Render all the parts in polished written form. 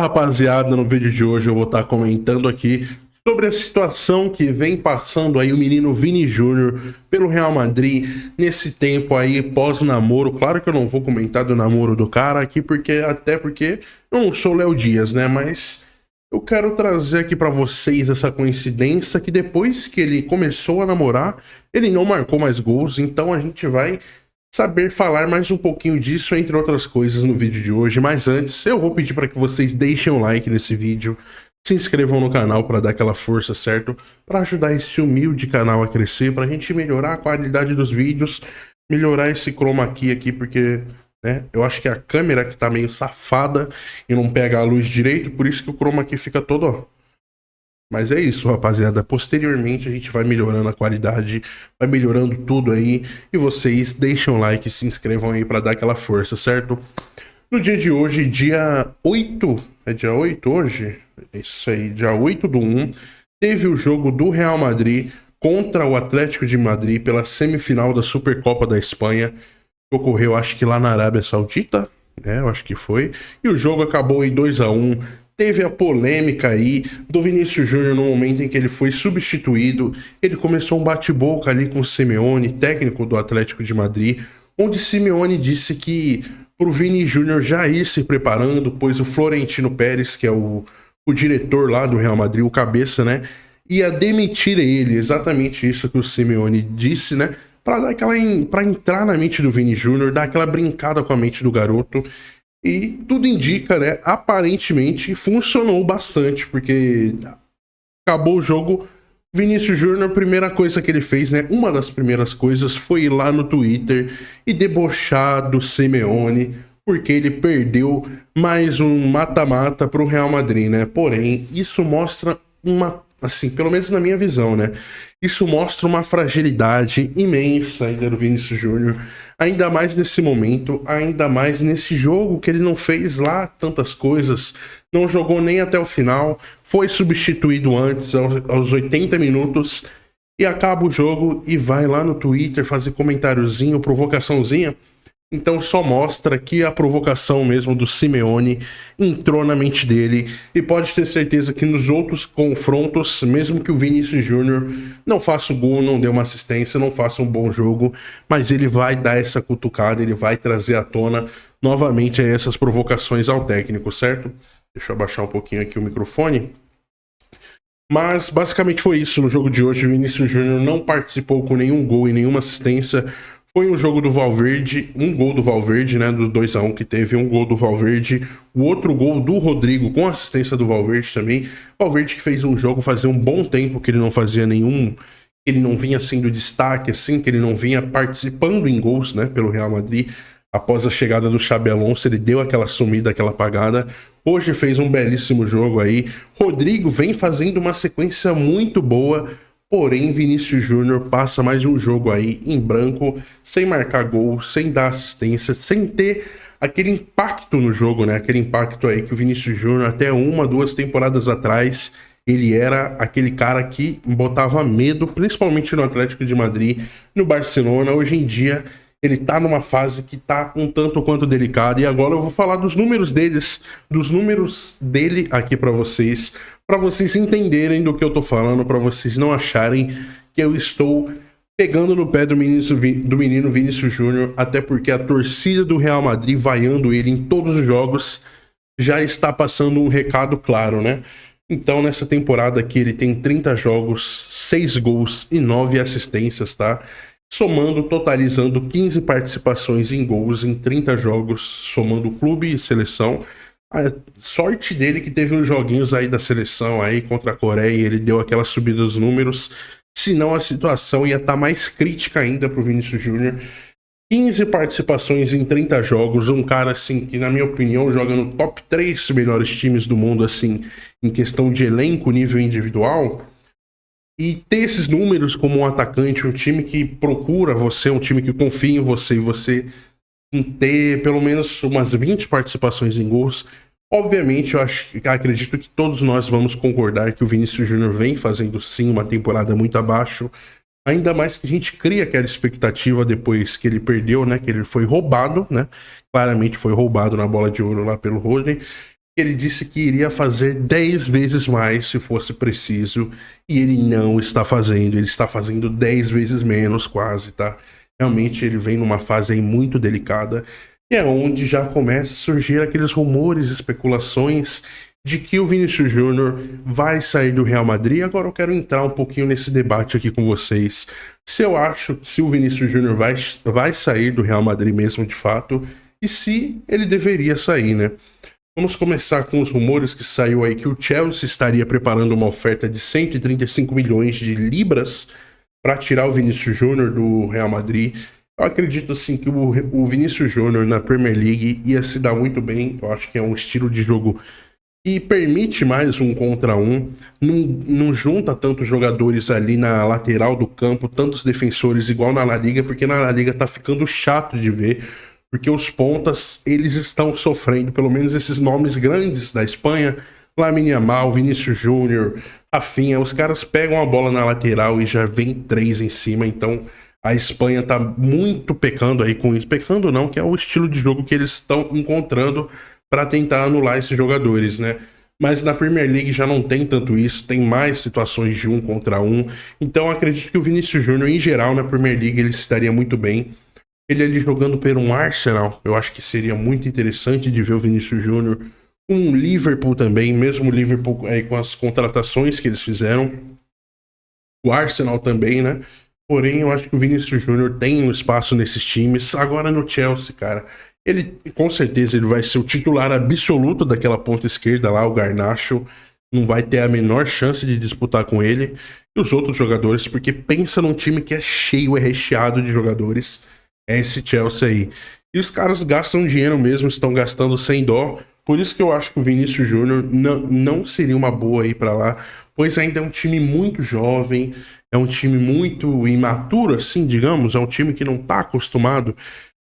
Rapaziada, no vídeo de hoje eu vou estar comentando aqui sobre a situação que vem passando aí o menino Vini Júnior pelo Real Madrid nesse tempo aí pós-namoro. Claro que eu não vou comentar do namoro do cara aqui, até porque eu não sou Léo Dias, né? Mas eu quero trazer aqui pra vocês essa coincidência que depois que ele começou a namorar, ele não marcou mais gols, então a gente vai saber falar mais um pouquinho disso, entre outras coisas, no vídeo de hoje. Mas antes, eu vou pedir para que vocês deixem um like nesse vídeo, se inscrevam no canal para dar aquela força, certo? Para ajudar esse humilde canal a crescer, para a gente melhorar a qualidade dos vídeos, melhorar esse chroma key aqui, porque né, eu acho que a câmera que tá meio safada e não pega a luz direito, por isso que o chroma key fica todo, ó. Mas é isso, rapaziada. Posteriormente a gente vai melhorando a qualidade, vai melhorando tudo aí. E vocês deixem um like e se inscrevam aí pra dar aquela força, certo? No dia de hoje, dia 8, é dia 8 hoje? É isso aí, dia 8/1, teve o jogo do Real Madrid contra o Atlético de Madrid pela semifinal da Supercopa da Espanha, que ocorreu acho que lá na Arábia Saudita, eu acho que foi. E o jogo acabou em 2/1. Teve a polêmica aí do Vinícius Júnior no momento em que ele foi substituído. Ele começou um bate-boca ali com o Simeone, técnico do Atlético de Madrid, onde Simeone disse que pro Vini Júnior já ir se preparando, pois o Florentino Pérez, que é o diretor lá do Real Madrid, o cabeça, né, ia demitir ele. Exatamente isso que o Simeone disse, né, para entrar na mente do Vini Júnior, dar aquela brincada com a mente do garoto. E tudo indica, né? Aparentemente funcionou bastante, porque acabou o jogo. Vinícius Júnior, a primeira coisa que ele fez, né? Uma das primeiras coisas foi ir lá no Twitter e debochar do Simeone, porque ele perdeu mais um mata-mata para o Real Madrid, né? Porém, isso mostra assim, pelo menos na minha visão, né? Isso mostra uma fragilidade imensa ainda do Vinícius Júnior, ainda mais nesse momento, ainda mais nesse jogo que ele não fez lá tantas coisas, não jogou nem até o final, foi substituído antes, aos 80 minutos, e acaba o jogo e vai lá no Twitter fazer comentáriozinho, provocaçãozinha. Então só mostra que a provocação mesmo do Simeone entrou na mente dele, e pode ter certeza que nos outros confrontos, mesmo que o Vinícius Júnior não faça o gol, não dê uma assistência, não faça um bom jogo, mas ele vai dar essa cutucada, ele vai trazer à tona novamente essas provocações ao técnico, certo? Deixa eu abaixar um pouquinho aqui o microfone. Mas basicamente foi isso no jogo de hoje. O Vinícius Júnior não participou com nenhum gol e nenhuma assistência. Foi um jogo do Valverde, um gol do Valverde, né, do 2/1 que teve, um gol do Valverde, o outro gol do Rodrigo com assistência do Valverde também. Valverde que fez um jogo, fazia um bom tempo que ele não fazia nenhum, ele não vinha sendo destaque assim, que ele não vinha participando em gols, né, pelo Real Madrid. Após a chegada do Xabi Alonso, ele deu aquela sumida, aquela apagada. Hoje fez um belíssimo jogo aí. Rodrigo vem fazendo uma sequência muito boa. Porém, Vinícius Júnior passa mais um jogo aí em branco, sem marcar gol, sem dar assistência, sem ter aquele impacto no jogo, né? Aquele impacto aí que o Vinícius Júnior, até 1, 2 temporadas atrás, ele era aquele cara que botava medo, principalmente no Atlético de Madrid, no Barcelona. Hoje em dia, ele tá numa fase que tá um tanto quanto delicada, e agora eu vou falar dos números dele aqui para vocês entenderem do que eu tô falando, para vocês não acharem que eu estou pegando no pé do menino Vinícius Júnior, até porque a torcida do Real Madrid vaiando ele em todos os jogos já está passando um recado claro, né? Então, nessa temporada aqui, ele tem 30 jogos, 6 gols e 9 assistências, tá? Somando, totalizando 15 participações em gols em 30 jogos, somando clube e seleção. A sorte dele que teve uns joguinhos aí da seleção aí contra a Coreia, ele deu aquela subida dos números, senão a situação ia estar mais crítica ainda pro Vinícius Júnior. 15 participações em 30 jogos, um cara assim que, na minha opinião, joga no top 3 melhores times do mundo, assim, em questão de elenco, nível individual. E ter esses números como um atacante, um time que procura você, um time que confia em você, e você ter pelo menos umas 20 participações em gols, obviamente acredito que todos nós vamos concordar que o Vinícius Júnior vem fazendo sim uma temporada muito abaixo, ainda mais que a gente cria aquela expectativa depois que ele perdeu, né, que ele foi roubado, né, claramente foi roubado na bola de ouro lá pelo Rodri. Ele disse que iria fazer 10 vezes mais se fosse preciso, e ele não está fazendo, ele está fazendo 10 vezes menos quase, tá? Realmente ele vem numa fase aí muito delicada, e é onde já começa a surgir aqueles rumores, especulações de que o Vinícius Júnior vai sair do Real Madrid. Agora eu quero entrar um pouquinho nesse debate aqui com vocês. Se eu acho que se o Vinícius Júnior vai sair do Real Madrid mesmo de fato, e se ele deveria sair, né? Vamos começar com os rumores que saiu aí que o Chelsea estaria preparando uma oferta de 135 milhões de libras para tirar o Vinícius Júnior do Real Madrid. Eu acredito assim que o Vinícius Júnior na Premier League ia se dar muito bem. Eu acho que é um estilo de jogo que permite mais um contra um, não junta tantos jogadores ali na lateral do campo, tantos defensores igual na La Liga, porque na La Liga tá ficando chato de ver. Porque os pontas, eles estão sofrendo, pelo menos esses nomes grandes da Espanha, Lamine Yamal, Vinícius Júnior, Rafinha, os caras pegam a bola na lateral e já vem 3 em cima, então a Espanha tá muito pecando aí com isso. Pecando não, que é o estilo de jogo que eles estão encontrando para tentar anular esses jogadores, né? Mas na Premier League já não tem tanto isso, tem mais situações de 1 contra 1, então acredito que o Vinícius Júnior, em geral, na Premier League, ele se daria muito bem. Ele ali jogando por um Arsenal, eu acho que seria muito interessante de ver o Vinícius Júnior. Um Liverpool também, mesmo o Liverpool aí com as contratações que eles fizeram. O Arsenal também, né? Porém, eu acho que o Vinícius Júnior tem um espaço nesses times. Agora no Chelsea, cara, ele com certeza ele vai ser o titular absoluto daquela ponta esquerda lá, o Garnacho. Não vai ter a menor chance de disputar com ele e os outros jogadores, porque pensa num time que é cheio, é recheado de jogadores. É esse Chelsea aí. E os caras gastam dinheiro mesmo, estão gastando sem dó. Por isso que eu acho que o Vinícius Júnior não seria uma boa ir para lá, pois ainda é um time muito jovem, é um time muito imaturo, assim, digamos, é um time que não tá acostumado,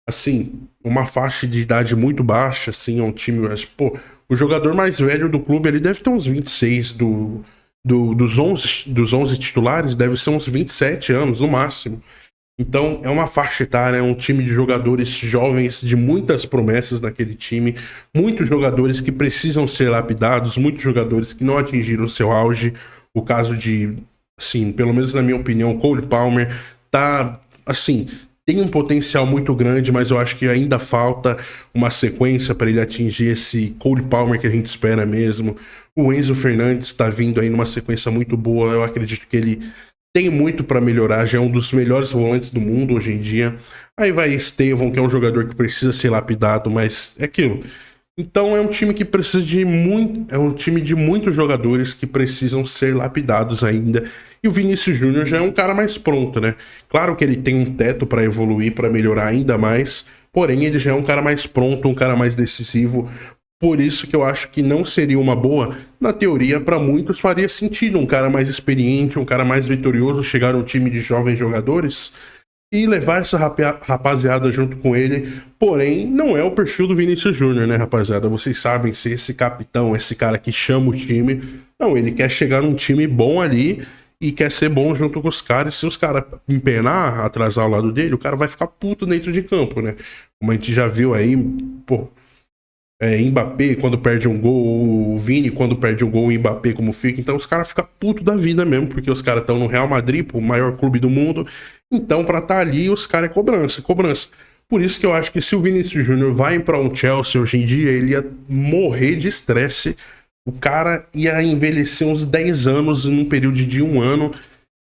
assim, uma faixa de idade muito baixa, assim, é um time, pô, o jogador mais velho do clube, ele deve ter uns 26 dos 11 titulares, deve ser uns 27 anos no máximo. Então é uma faixa etária, é um time de jogadores jovens, de muitas promessas naquele time, muitos jogadores que precisam ser lapidados, muitos jogadores que não atingiram o seu auge. O caso de, assim, pelo menos na minha opinião, o Cole Palmer tá, assim, tem um potencial muito grande, mas eu acho que ainda falta uma sequência para ele atingir esse Cole Palmer que a gente espera mesmo. O Enzo Fernandes está vindo aí numa sequência muito boa, eu acredito que ele tem muito para melhorar, já é um dos melhores volantes do mundo hoje em dia. Aí vai Estevão, que é um jogador que precisa ser lapidado, mas é aquilo. Então é um time que precisa de muito, é um time de muitos jogadores que precisam ser lapidados ainda. E o Vinícius Júnior já é um cara mais pronto, né? Claro que ele tem um teto para evoluir, para melhorar ainda mais, porém ele já é um cara mais pronto, um cara mais decisivo. Por isso que eu acho que não seria uma boa. Na teoria, para muitos faria sentido um cara mais experiente, um cara mais vitorioso chegar a um time de jovens jogadores e levar essa rapaziada junto com ele. Porém, não é o perfil do Vinícius Júnior, né, rapaziada? Vocês sabem ser esse capitão, esse cara que chama o time. Não, ele quer chegar num time bom ali e quer ser bom junto com os caras. Se os caras empenar, atrasar ao lado dele, o cara vai ficar puto dentro de campo, né? Como a gente já viu aí, pô. Mbappé quando perde um gol, o Vini quando perde um gol, o Mbappé como fica. Então os caras ficam putos da vida mesmo, porque os caras estão no Real Madrid, o maior clube do mundo. Então pra estar ali, os caras é cobrança, cobrança. Por isso que eu acho que se o Vinícius Júnior vai para um Chelsea hoje em dia, ele ia morrer de estresse. O cara ia envelhecer uns 10 anos num período de 1 ano.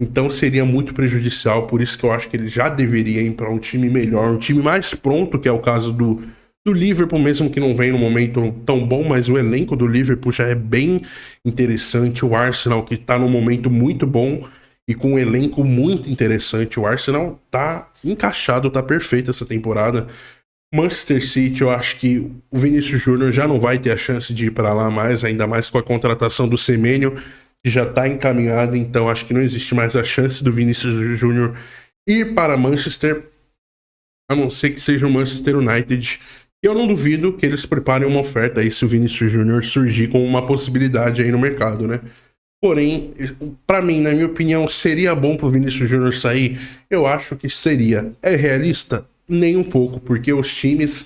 Então seria muito prejudicial. Por isso que eu acho que ele já deveria ir para um time melhor, um time mais pronto, que é o caso do Liverpool, mesmo que não venha num momento tão bom, mas o elenco do Liverpool já é bem interessante. O Arsenal, que tá num momento muito bom e com um elenco muito interessante. O Arsenal tá encaixado, tá perfeito essa temporada. Manchester City, eu acho que o Vinícius Júnior já não vai ter a chance de ir para lá mais, ainda mais com a contratação do Semenyo, que já tá encaminhado. Então acho que não existe mais a chance do Vinícius Júnior ir para Manchester, a não ser que seja o Manchester United. Eu não duvido que eles preparem uma oferta aí se o Vinícius Júnior surgir com uma possibilidade aí no mercado, né? Porém, pra mim, na minha opinião, seria bom pro Vinícius Júnior sair? Eu acho que seria. É realista? Nem um pouco, porque os times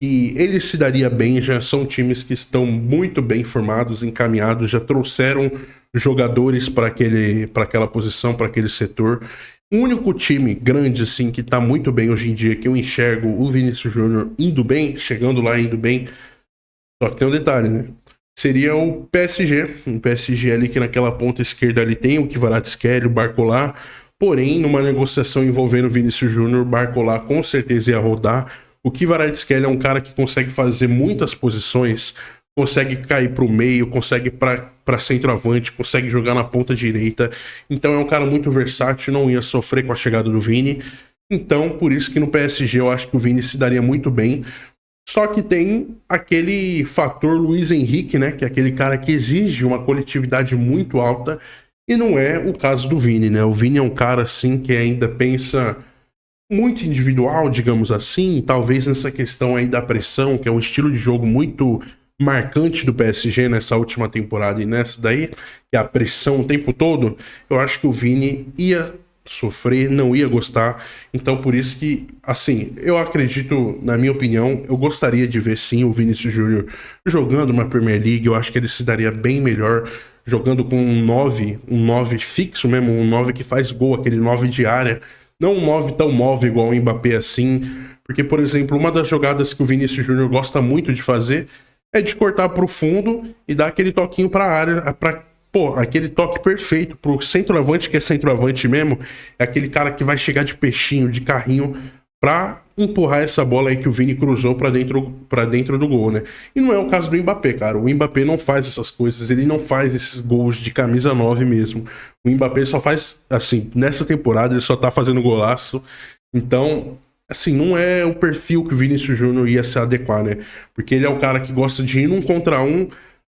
que ele se daria bem, já são times que estão muito bem formados, encaminhados, já trouxeram jogadores para aquela posição, para aquele setor. O único time grande, assim, que tá muito bem hoje em dia, que eu enxergo o Vinícius Júnior indo bem, chegando lá, indo bem, só que tem um detalhe, né? Seria o PSG. O PSG ali que naquela ponta esquerda ali tem o Kvaratskhelia, o Barcola. Porém, numa negociação envolvendo o Vinícius Júnior, o Barcola com certeza ia rodar. O Kvaratskhelia é um cara que consegue fazer muitas posições, consegue cair pro meio, consegue para centroavante, consegue jogar na ponta direita. Então é um cara muito versátil, não ia sofrer com a chegada do Vini. Então, por isso que no PSG eu acho que o Vini se daria muito bem. Só que tem aquele fator Luiz Henrique, né? Que é aquele cara que exige uma coletividade muito alta. E não é o caso do Vini, né? O Vini é um cara, assim, que ainda pensa muito individual, digamos assim. Talvez nessa questão aí da pressão, que é um estilo de jogo muito marcante do PSG nessa última temporada. E nessa daí, que é a pressão o tempo todo, eu acho que o Vini ia sofrer, não ia gostar. Então por isso que, assim, eu acredito, na minha opinião, eu gostaria de ver sim o Vinícius Júnior jogando uma Premier League. Eu acho que ele se daria bem melhor jogando com um 9 fixo mesmo, um 9 que faz gol, aquele 9 de área, não um 9 tão móvel igual o Mbappé assim, porque, por exemplo, uma das jogadas que o Vinícius Júnior gosta muito de fazer é de cortar pro fundo e dar aquele toquinho pra área, pô, aquele toque perfeito pro centroavante, que é centroavante mesmo, é aquele cara que vai chegar de peixinho, de carrinho, pra empurrar essa bola aí que o Vini cruzou pra dentro do gol, né? E não é o caso do Mbappé, cara. O Mbappé não faz essas coisas, ele não faz esses gols de camisa 9 mesmo. O Mbappé só faz, assim, nessa temporada ele só tá fazendo golaço. Então, assim, não é o perfil que o Vinícius Júnior ia se adequar, né? Porque ele é o cara que gosta de ir num contra um,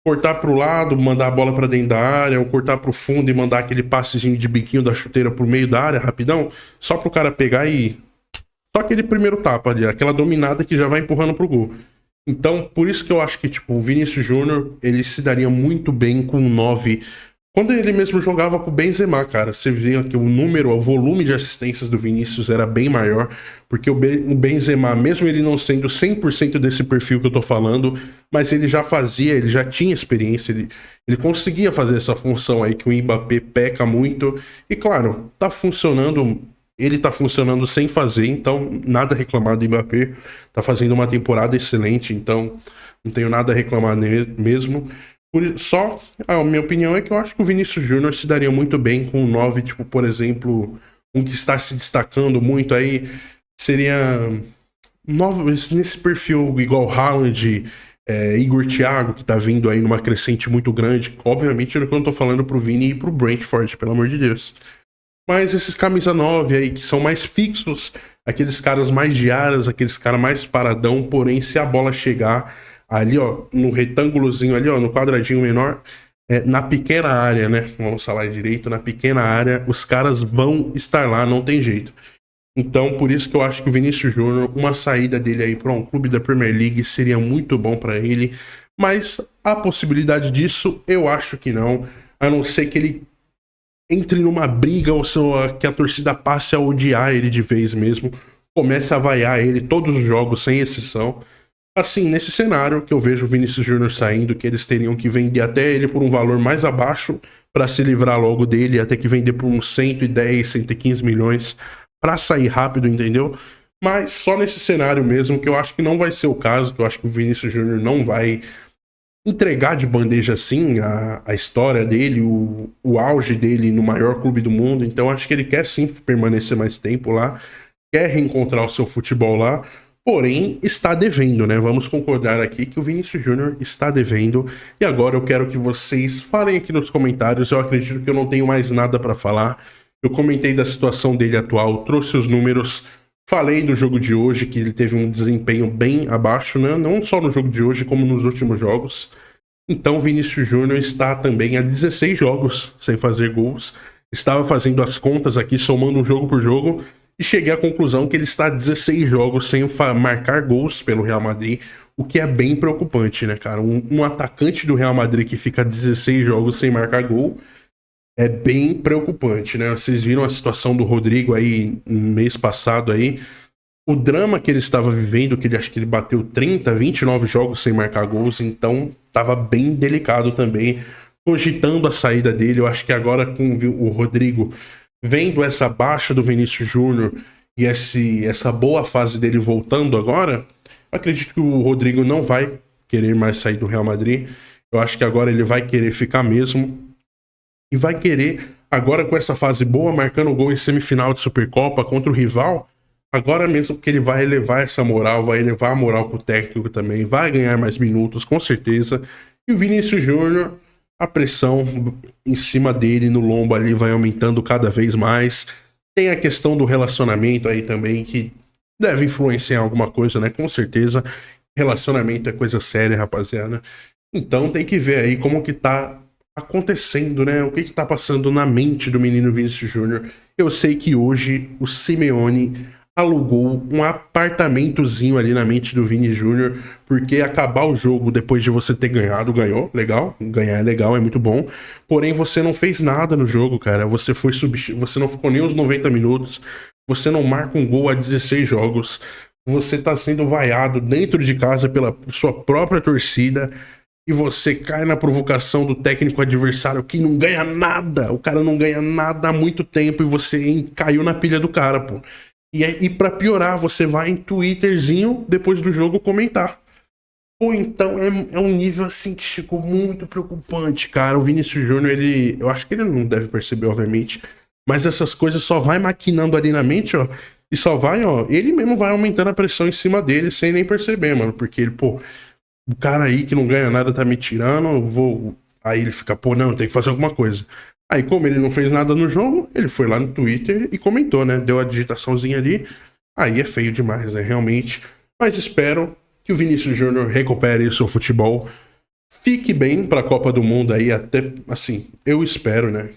cortar pro lado, mandar a bola pra dentro da área, ou cortar pro fundo e mandar aquele passezinho de biquinho da chuteira pro meio da área, rapidão, só pro cara pegar e só aquele primeiro tapa ali, aquela dominada que já vai empurrando pro gol. Então, por isso que eu acho que, tipo, o Vinícius Júnior, ele se daria muito bem com o 9. Quando ele mesmo jogava com o Benzema, cara, você via que o número, o volume de assistências do Vinícius era bem maior, porque o Benzema, mesmo ele não sendo 100% desse perfil que eu tô falando, mas ele já fazia, ele já tinha experiência, ele conseguia fazer essa função aí que o Mbappé peca muito. E claro, tá funcionando. Ele tá funcionando sem fazer, então nada a reclamar do Mbappé. Tá fazendo uma temporada excelente, então não tenho nada a reclamar mesmo. Só a minha opinião é que eu acho que o Vinícius Júnior se daria muito bem com um 9, tipo, por exemplo, um que está se destacando muito aí, seria nesse perfil igual Haaland, Igor Thiago, que tá vindo aí numa crescente muito grande. Obviamente eu não tô falando pro Vini e pro Brentford, pelo amor de Deus. Mas esses camisa 9 aí, que são mais fixos, aqueles caras mais de aras, aqueles caras mais paradão, porém, se a bola chegar ali, ó, no retângulozinho ali, ó, no quadradinho menor, na pequena área, né? Vamos falar direito, na pequena área, os caras vão estar lá, não tem jeito. Então, por isso que eu acho que o Vinícius Júnior, uma saída dele aí para um clube da Premier League seria muito bom para ele. Mas a possibilidade disso, eu acho que não. A não ser que ele entre numa briga ou que a torcida passe a odiar ele de vez mesmo, comece a vaiar ele todos os jogos, sem exceção. Assim, nesse cenário que eu vejo o Vinícius Júnior saindo, que eles teriam que vender até ele por um valor mais abaixo para se livrar logo dele, até que vender por uns 110, 115 milhões para sair rápido, entendeu? Mas só nesse cenário mesmo, que eu acho que não vai ser o caso, que eu acho que o Vinícius Júnior não vai entregar de bandeja assim a história dele, o auge dele no maior clube do mundo. Então acho que ele quer sim permanecer mais tempo lá, quer reencontrar o seu futebol lá, porém está devendo, né? Vamos concordar aqui que o Vinícius Júnior está devendo. E agora eu quero que vocês falem aqui nos comentários. Eu acredito que eu não tenho mais nada para falar. Eu comentei da situação dele atual, trouxe os números. Falei do jogo de hoje, que ele teve um desempenho bem abaixo, né? Não só no jogo de hoje, como nos últimos jogos. Então o Vinícius Júnior está também há 16 jogos sem fazer gols. Estava fazendo as contas aqui, somando um jogo por jogo, e cheguei à conclusão que ele está há 16 jogos sem marcar gols pelo Real Madrid, o que é bem preocupante, né, cara? Um atacante do Real Madrid que fica 16 jogos sem marcar gol é bem preocupante, né? Vocês viram a situação do Rodrigo aí no mês passado aí. o drama que ele estava vivendo, que ele acho que ele bateu 30, 29 jogos sem marcar gols, então tava bem delicado também, cogitando a saída dele. Eu acho que agora com o Rodrigo vendo essa baixa do Vinícius Júnior e essa boa fase dele voltando agora, acredito que o Rodrigo não vai querer mais sair do Real Madrid. Eu acho que agora ele vai querer ficar mesmo e vai querer, agora com essa fase boa, marcando gol em semifinal de Supercopa contra o rival, agora mesmo que ele vai elevar essa moral, vai elevar a moral pro técnico também, vai ganhar mais minutos, com certeza. E o Vinícius Júnior, a pressão em cima dele, no lombo ali, vai aumentando cada vez mais. Tem a questão do relacionamento aí também, que deve influenciar alguma coisa, né? Com certeza, relacionamento é coisa séria, rapaziada. Então tem que ver aí como que tá acontecendo, né? O que que tá passando na mente do menino Vinícius Júnior. Eu sei que hoje o Simeone alugou um apartamentozinho ali na mente do Vini Júnior, porque acabar o jogo depois de você ter ganhado, ganhou, legal, ganhar é legal, é muito bom, porém você não fez nada no jogo, cara, você você não ficou nem os 90 minutos, você não marca um gol há 16 jogos, você tá sendo vaiado dentro de casa pela sua própria torcida, e você cai na provocação do técnico adversário que não ganha nada, o cara não ganha nada há muito tempo e você caiu na pilha do cara, pô. E pra piorar, você vai em Twitterzinho depois do jogo comentar. Ou então é um nível assim que chegou muito preocupante, cara. O Vinícius Júnior, eu acho que ele não deve perceber, obviamente, mas essas coisas só vai maquinando ali na mente, ó, e só vai, ó, ele mesmo vai aumentando a pressão em cima dele sem nem perceber, mano, porque ele, pô, o cara aí que não ganha nada tá me tirando, eu vou. Aí ele fica, pô, não, tem que fazer alguma coisa. Aí, como ele não fez nada no jogo, ele foi lá no Twitter e comentou, né? Deu a digitaçãozinha ali. Aí é feio demais, né? Realmente. Mas espero que o Vinícius Júnior recupere o seu futebol. Fique bem pra Copa do Mundo aí, até, assim, eu espero, né?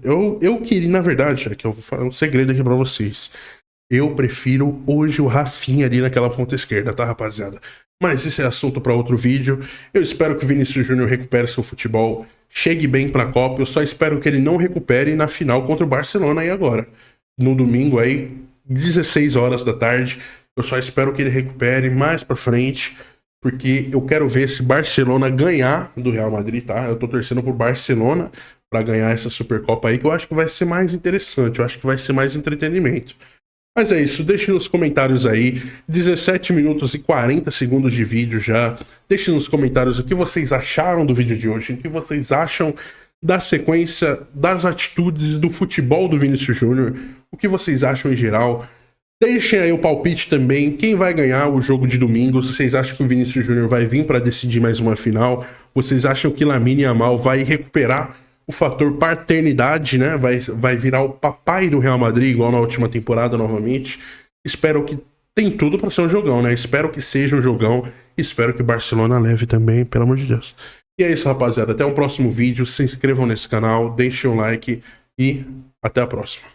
Eu queria, na verdade, é que eu vou falar um segredo aqui pra vocês. Eu prefiro hoje o Rafinha ali naquela ponta esquerda, tá, rapaziada? Mas esse é assunto para outro vídeo. Eu espero que o Vinícius Júnior recupere seu futebol, chegue bem para a Copa. Eu só espero que ele não recupere na final contra o Barcelona aí agora. No domingo aí, 16 horas da tarde. Eu só espero que ele recupere mais para frente, porque eu quero ver esse Barcelona ganhar do Real Madrid, tá? Eu tô torcendo pro Barcelona para ganhar essa Supercopa aí, que eu acho que vai ser mais interessante, eu acho que vai ser mais entretenimento. Mas é isso, deixe nos comentários aí, 17 minutos e 40 segundos de vídeo já. Deixe nos comentários o que vocês acharam do vídeo de hoje, o que vocês acham da sequência, das atitudes do futebol do Vinícius Júnior, o que vocês acham em geral. Deixem aí o palpite também, quem vai ganhar o jogo de domingo, se vocês acham que o Vinícius Júnior vai vir para decidir mais uma final, vocês acham que Lamine Yamal vai recuperar o fator paternidade, né? Vai virar o papai do Real Madrid, igual na última temporada novamente. Espero que tem tudo para ser um jogão, né? Espero que seja um jogão. Espero que o Barcelona leve também, pelo amor de Deus. E é isso, rapaziada. Até o próximo vídeo. Se inscrevam nesse canal, deixem um like e até a próxima.